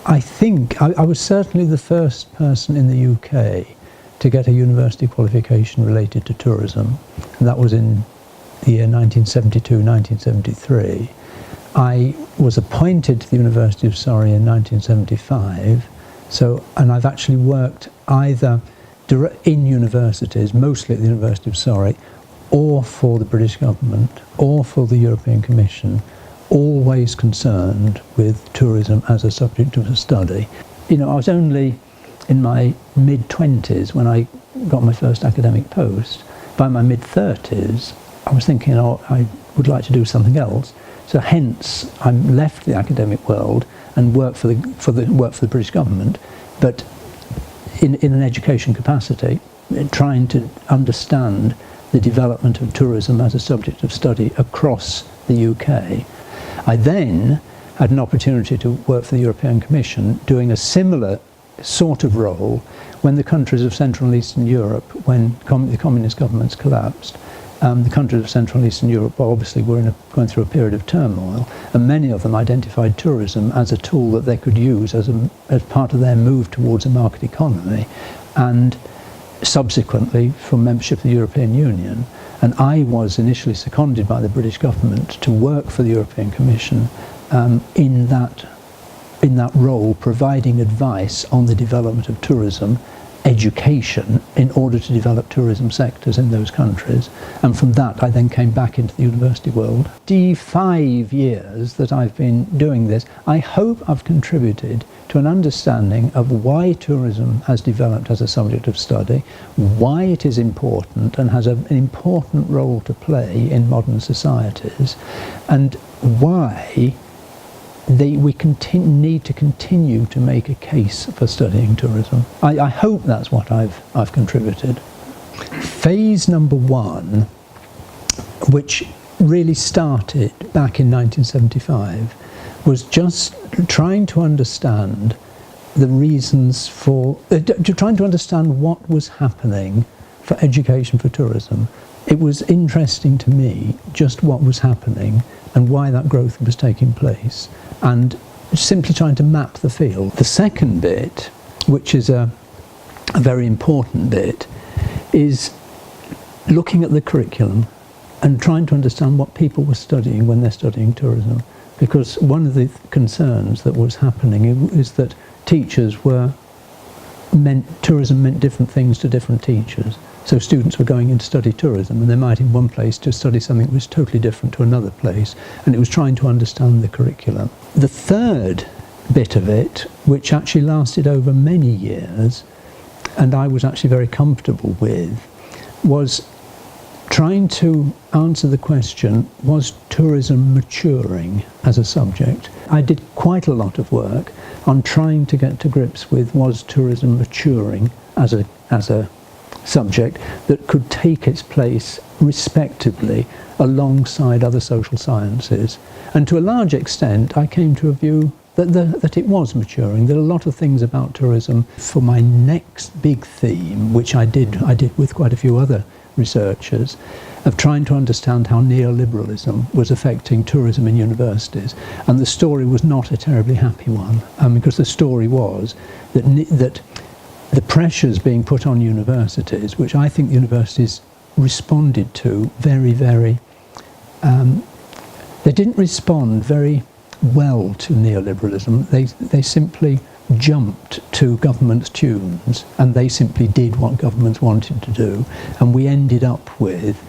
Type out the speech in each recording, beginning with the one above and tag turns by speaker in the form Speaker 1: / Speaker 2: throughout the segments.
Speaker 1: I think I was certainly the first person in the UK to get a university qualification related to tourism, and that was in the year 1972, 1973. I was appointed to the University of Surrey in 1975, and I've actually worked either in universities, mostly at the University of Surrey, or for the British government, or for the European Commission, always concerned with tourism as a subject of study. You know, I was only in my mid-20s when I got my first academic post. By my mid-30s, I was thinking, oh, I would like to do something else. So hence, I left the academic world and worked for the British government, but in an education capacity, trying to understand the development of tourism as a subject of study across the UK. I then had an opportunity to work for the European Commission doing a similar sort of role when the countries of Central and Eastern Europe, when the communist governments collapsed. The countries of Central and Eastern Europe obviously were going through a period of turmoil, and many of them identified tourism as a tool that they could use as part of their move towards a market economy, and subsequently from membership of the European Union. And I was initially seconded by the British government to work for the European Commission in that role, providing advice on the development of tourism, education, in order to develop tourism sectors in those countries. And from that I then came back into the university world. The 5 years that I've been doing this, I hope I've contributed to an understanding of why tourism has developed as a subject of study, why it is important and has an important role to play in modern societies, and why we need to continue to make a case for studying tourism. I hope that's what I've contributed. Phase number one, which really started back in 1975, was just trying to understand the reasons for, trying to understand what was happening for education for tourism. It was interesting to me just what was happening and why that growth was taking place, and simply trying to map the field. The second bit, which is a very important bit, is looking at the curriculum and trying to understand what people were studying when they're studying tourism. Because one of the concerns that was happening is that tourism meant different things to different teachers. So students were going in to study tourism, and they might in one place to study something that was totally different to another place, and it was trying to understand the curriculum. The third bit of it, which actually lasted over many years, and I was actually very comfortable with, was trying to answer the question, was tourism maturing as a subject? I did quite a lot of work on trying to get to grips with, was tourism maturing as a subject that could take its place respectively alongside other social sciences. And to a large extent I came to a view that it was maturing, that a lot of things about tourism. For my next big theme, which I did with quite a few other researchers, of trying to understand how neoliberalism was affecting tourism in universities. And the story was not a terribly happy one, because the story was that the pressures being put on universities, which I think the universities responded to very, very, they didn't respond very well to neoliberalism. They simply jumped to government's tunes, and they simply did what governments wanted to do, and we ended up with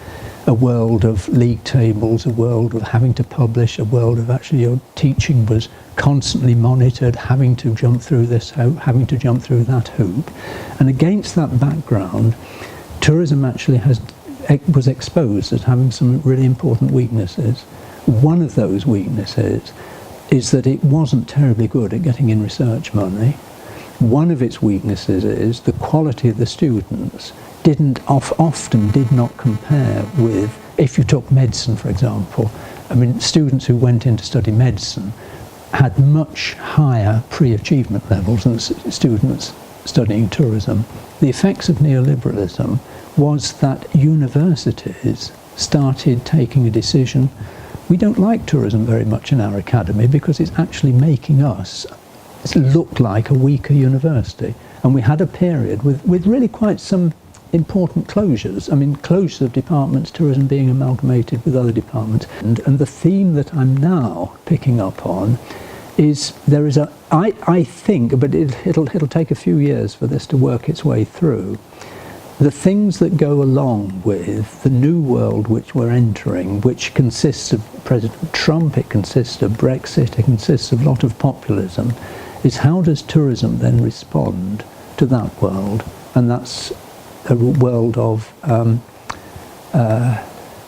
Speaker 1: a world of league tables, a world of having to publish, a world of actually your teaching was constantly monitored, having to jump through this hoop, having to jump through that hoop. And against that background, tourism actually was exposed as having some really important weaknesses. One of those weaknesses is that it wasn't terribly good at getting in research money. One of its weaknesses is the quality of the students often did not compare with, if you took medicine for example, I mean students who went in to study medicine had much higher pre-achievement levels than students studying tourism. The effects of neoliberalism was that universities started taking a decision, we don't like tourism very much in our academy because it's actually making us looked like a weaker university. And we had a period with really quite some important closures. I mean, closures of departments, tourism being amalgamated with other departments. And the theme that I'm now picking up on is there is I think, but it'll take a few years for this to work its way through, the things that go along with the new world which we're entering, which consists of President Trump, it consists of Brexit, it consists of a lot of populism, is how does tourism then respond to that world? And that's a world of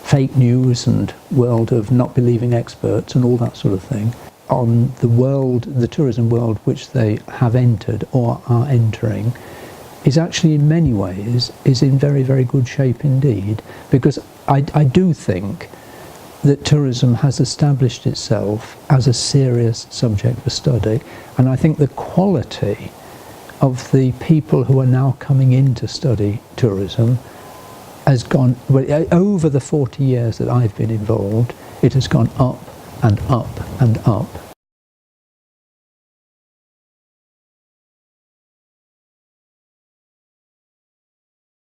Speaker 1: fake news and world of not believing experts and all that sort of thing. On the world, the tourism world which they have entered or are entering, is actually in many ways is in very, very good shape indeed, because I do think that tourism has established itself as a serious subject for study, and I think the quality of the people who are now coming in to study tourism has gone, over the 40 years that I've been involved, it has gone up and up and up.